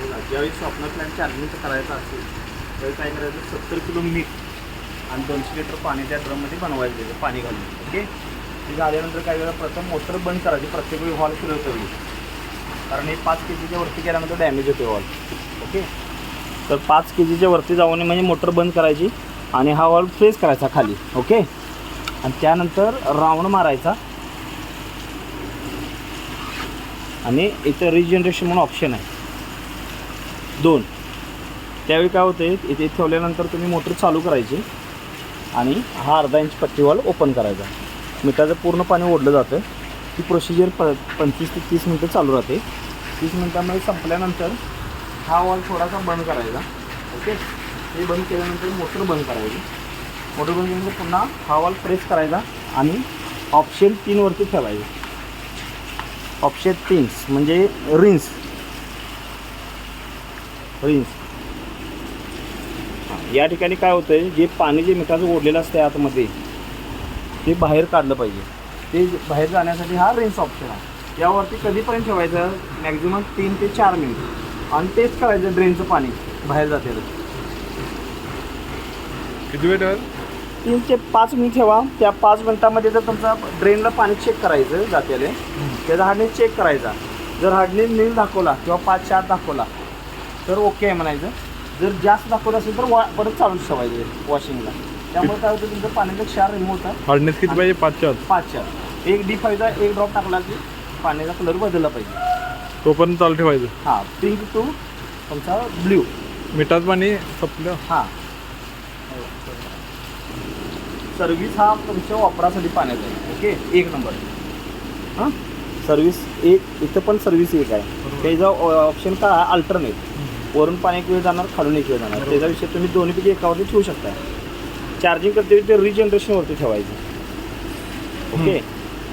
बघा ज्यावेळी स्वप्न प्लॅन चार्जिंगचं करायचं असेल त्यावेळी काय करायचं 70 किलो मीठ आणि 200 लिटर पाणी त्या ड्रममध्ये बनवायचं त्याचं पाणी घालून. ओके, ते झाल्यानंतर काय वेळा प्रथम मोटर बंद करायची प्रत्येक वेळी हॉल फिरवतो वेळी, कारण हे 5 kgच्या वरती गेल्यानंतर डॅमेज होते हॉल. ओके, तर 5 kgच्या वरती जाऊन म्हणजे मोटर बंद करायची आणि हा हॉल फ्रेश करायचा खाली. ओके, आणि त्यानंतर राऊंड मारायचा आणि इथं रिजनरेशन म्हणून ऑप्शन आहे 2. त्यावेळी काय होते इथे ठेवल्यानंतर तुम्ही मोटर चालू करायची आणि हा अर्धा इंच पट्टी वॉल ओपन करायचा. मिठाचं पूर्ण पाणी ओढलं जातं. ती प्रोसिजर 25 ते 30 मिनटं चालू राहते. 30 मिनटामध्ये संपल्यानंतर हा वॉल थोडासा बंद करायचा. ओके, हे बंद केल्यानंतर मोटर बंद करायची. मोटर बंद केल्यानंतर पुन्हा हा वॉल प्रेस करायचा आणि ऑप्शन 3 वरती ठेवायचं. ऑप्शन 3 म्हणजे रिन्स. या ठिकाणी काय होतं आहे, जे पाणी जे मिठाचं ओढलेलं असतं आतमध्ये ते बाहेर काढलं पाहिजे. ते बाहेर जाण्यासाठी हा रिन्स ऑप्शन आहे. यावरती कधीपर्यंत ठेवायचं, मॅक्झिमम 3 ते 4 मिनिट आणि तेच करायचं. ड्रेनचं पाणी बाहेर जाते किती वेळ ठेवाल? 3 ते 5 मिनिट ठेवा. त्या 5 मिनिटामध्ये जर तुमचा ड्रेनला पाणी चेक करायचं जातेले, त्याचा हार्डनेस चेक करायचा. जर हार्डनेस नील दाखवला किंवा 5-4 दाखवला तर ओके आहे म्हणायचं. जर जास्त दाखवत असेल तर परत चालू ठेवायचं वॉशिंगला. त्यामुळे काय होतं, तुमचं पाण्याचं क्षार रिमूव्ह होतं. हार्डनेस किती पाहिजे? 5-4. एक D5चा 1 ड्रॉप टाकला की पाण्याचा कलर बदलला पाहिजे. तोपर्यंत चालू ठेवायचं. हां, पिंक टू तुमचा ब्ल्यू. मिठाचं पाणी संपलं. हां, सर्व्हिस हा तुमच्या वापरासाठी पाण्याचा आहे. Okay, 1 number. हां, सर्व्हिस 1 इथं पण सर्व्हिस 1 आहे. त्याचा ऑप्शन काय आहे, अल्टरनेट. वरून पाणी एक वेळ जाणार, खालून एक वेळ जाणार. त्याचा विषय तुम्ही दोन्हीपैकी एकावरती ठेवू शकता. चार्जिंग करते ते रिजनरेशनवरती ठेवायचं. ओके,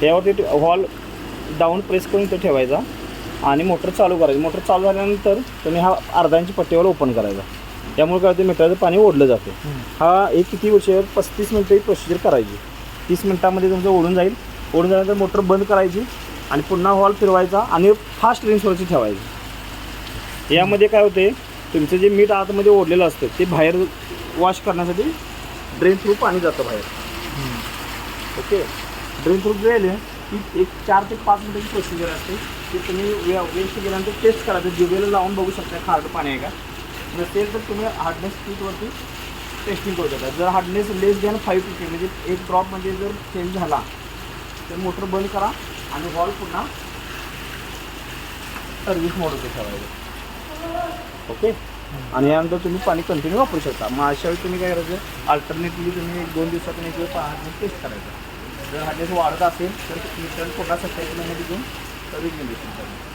त्यावरती हॉल डाऊन प्रेस करून ते ठेवायचा आणि मोटर चालू करायची. मोटर चालू झाल्यानंतर तुम्ही हा अर्धा इंच पट्टीवर ओपन करायचा. त्यामुळे काय होतं, मिठाचं पाणी ओढलं जातं. हा एक किती वर्षावर 35 मिनटं ही प्रोसिजर करायची. 30 मिनटामध्ये तुमचं ओढून जाईल. ओढून झाल्यानंतर मोटर बंद करायची आणि पुन्हा हॉल फिरवायचा आणि फास्ट रिन्सवरती ठेवायचं. यामध्ये काय होते, तुमचं जे मीठ आतमध्ये ओढलेलं असतं ते बाहेर वॉश करण्यासाठी ड्रेन थ्रू पाणी जातं बाहेर. ओके, ड्रेन थ्रू गेले की एक 4 ते 5 मिनिटाची प्रोसिजर असते. की तुम्ही वेस्ट गेल्यानंतर टेस्ट करायचं. जिभेला लावून बघू शकता खारट पाणी आहे का. नसेल तर तुम्ही हार्डनेस स्पीडवरती टेस्टिंग करू शकता. जर हार्डनेस लेस दॅन 5 ppm म्हणजे 1 ड्रॉप म्हणजे जर चेंज झाला तर मोटर बंद करा आणि हॉल पुन्हा सर्व्हिस मोडमध्ये ठेवायचं. ओके, आणि यानंतर तुम्ही पाणी कंटिन्यू वापरू शकता. मग अशा वेळी तुम्ही काय करायचं, अल्टरनेटली तुम्ही 1-2 दिवसातून एक वेळ पाणी टेस्ट करायचं. जर हार्डनेस वाढत असेल तर पुन्हा 27 महिन्यात घेऊन सर्व्हिस जनरेशन करायचं.